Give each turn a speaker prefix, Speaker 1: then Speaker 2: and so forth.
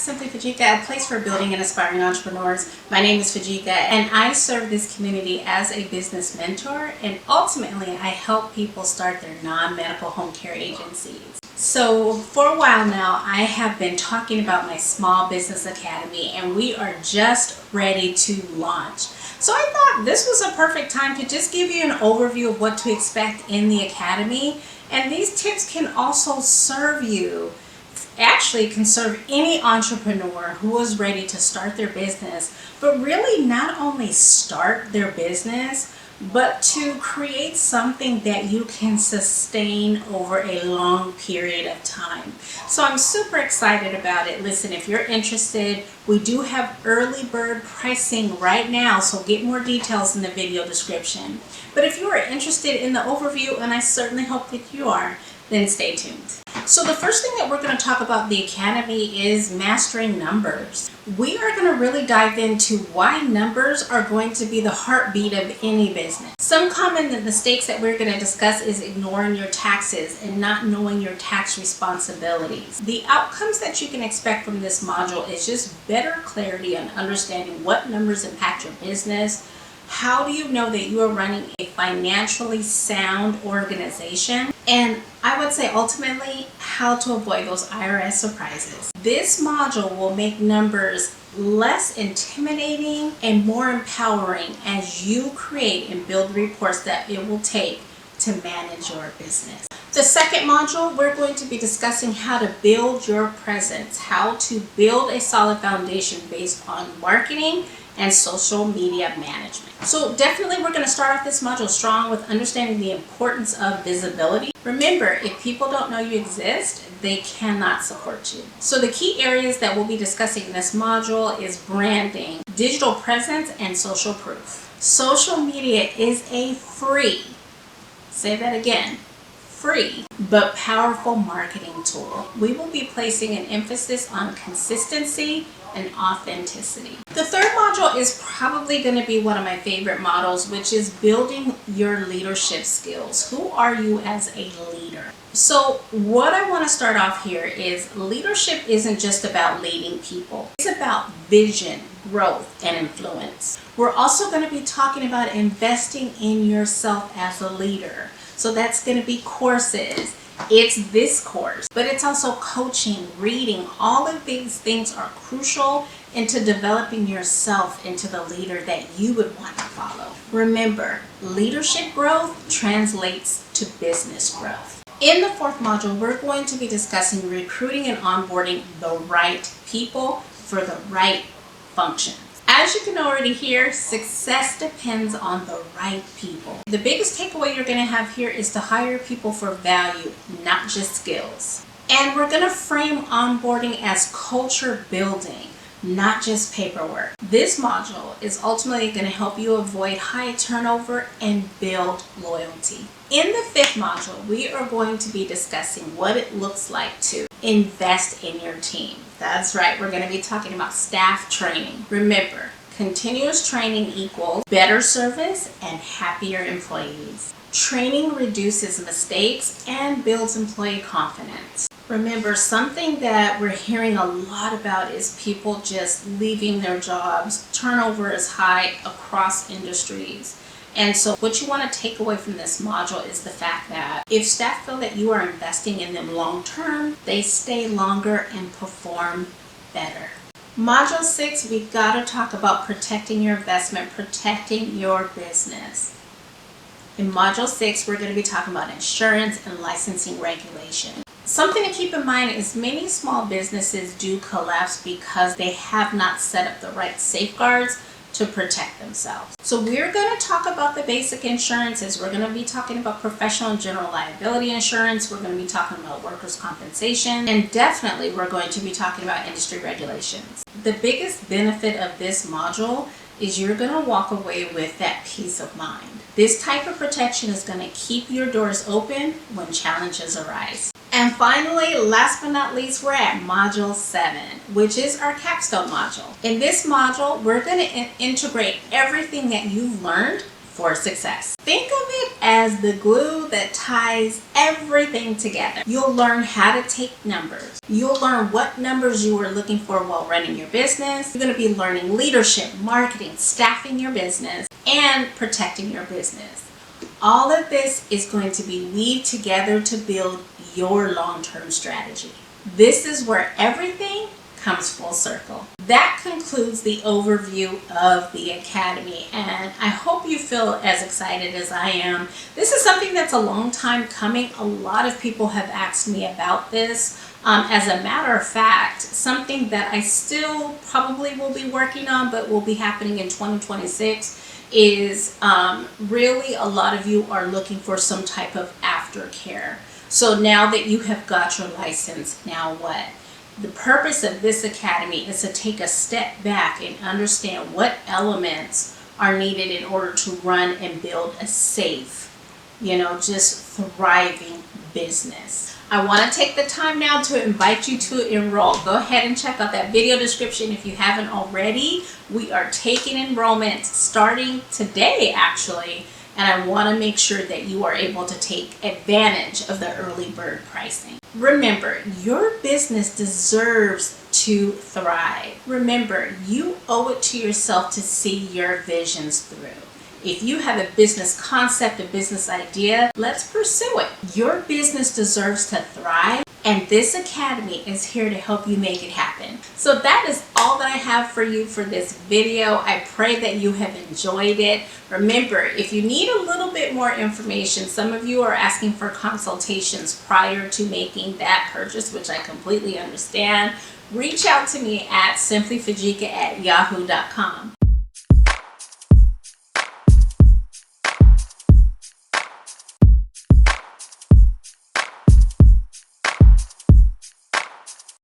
Speaker 1: to Simply Fujica, a place for building and aspiring entrepreneurs. My name is Fujica, and I serve this community as a business mentor, and ultimately I help people start their non-medical home care agencies. So for a while now, I have been talking about my Small Business Academy, and we are just ready to launch. So I thought this was a perfect time to just give you an overview of what to expect in the Academy. And these tips can also serve you, actually can serve any entrepreneur who is ready to start their business, but really not only start their business, but to create something that you can sustain over a long period of time. So I'm super excited about it. Listen, if you're interested, we do have early bird pricing right now, so get more details in the video description. But if you are interested in the overview, and I certainly hope that you are, then stay tuned. So the first thing that we're going to talk about the Academy is mastering numbers. We are going to really dive into why numbers are going to be the heartbeat of any business. Some common mistakes that we're going to discuss is ignoring your taxes and not knowing your tax responsibilities. The outcomes that you can expect from this module is just better clarity on understanding what numbers impact your business. How do you know that you are running a financially sound organization? And I would say ultimately how to avoid those IRS surprises. This module will make numbers less intimidating and more empowering as you create and build reports that it will take to manage your business. The second module, we're going to be discussing how to build your presence, how to build a solid foundation based on marketing and social media management. So definitely we're going to start off this module strong with understanding the importance of visibility. Remember, if people don't know you exist, they cannot support you. So the key areas that we'll be discussing in this module is branding, digital presence, and social proof. Social media is a free, say that again, free but powerful marketing tool. We will be placing an emphasis on consistency and authenticity. The third module is probably going to be one of my favorite models, which is building your leadership skills. Who are you as a leader? So what I want to start off here is leadership isn't just about leading people. It's about vision, growth, and influence. We're also going to be talking about investing in yourself as a leader. So that's going to be courses. It's this course, but it's also coaching, reading. All of these things are crucial into developing yourself into the leader that you would want to follow. Remember, leadership growth translates to business growth. In the fourth module, we're going to be discussing recruiting and onboarding the right people for the right function. As you can already hear, success depends on the right people. The biggest takeaway you're going to have here is to hire people for value, not just skills. And we're going to frame onboarding as culture building, not just paperwork. This module is ultimately going to help you avoid high turnover and build loyalty. In the fifth module, we are going to be discussing what it looks like to invest in your team. That's right, we're going to be talking about staff training. Remember, continuous training equals better service and happier employees. Training reduces mistakes and builds employee confidence. Remember, something that we're hearing a lot about is people just leaving their jobs. Turnover is high across industries. And so what you want to take away from this module is the fact that if staff feel that you are investing in them long term, they stay longer and perform better. Module 6, we've got to talk about protecting your investment, protecting your business. In Module 6, we're going to be talking about insurance and licensing regulation. Something to keep in mind is many small businesses do collapse because they have not set up the right safeguards to protect themselves. So we're going to talk about the basic insurances. We're going to be talking about professional and general liability insurance. We're going to be talking about workers' compensation, and definitely we're going to be talking about industry regulations. The biggest benefit of this module is you're going to walk away with that peace of mind. This type of protection is going to keep your doors open when challenges arise. And finally, last but not least, we're at Module 7, which is our capstone module. In this module, we're going to integrate everything that you've learned for success. Think of it as the glue that ties everything together. You'll learn how to take numbers. You'll learn what numbers you are looking for while running your business. You're going to be learning leadership, marketing, staffing your business, and protecting your business. All of this is going to be weaved together to build your long-term strategy. This is where everything comes full circle. That concludes the overview of the Academy, and I hope you feel as excited as I am. This is something that's a long time coming. A lot of people have asked me about this. As a matter of fact, something that I still probably will be working on, but will be happening in 2026, is really a lot of you are looking for some type of aftercare. So now that you have got your license, now what? The purpose of this academy is to take a step back and understand what elements are needed in order to run and build a safe, just thriving business. I want to take the time now to invite you to enroll. Go ahead and check out that video description if you haven't already. We are taking enrollment starting today, actually, and I want to make sure that you are able to take advantage of the early bird pricing. Remember, your business deserves to thrive. Remember, you owe it to yourself to see your visions through. If you have a business concept, a business idea, let's pursue it. Your business deserves to thrive, and this academy is here to help you make it happen. So that is all that I have for you for this video. I pray that you have enjoyed it. Remember, if you need a little bit more information, some of you are asking for consultations prior to making that purchase, which I completely understand. Reach out to me at simplyfujica@yahoo.com.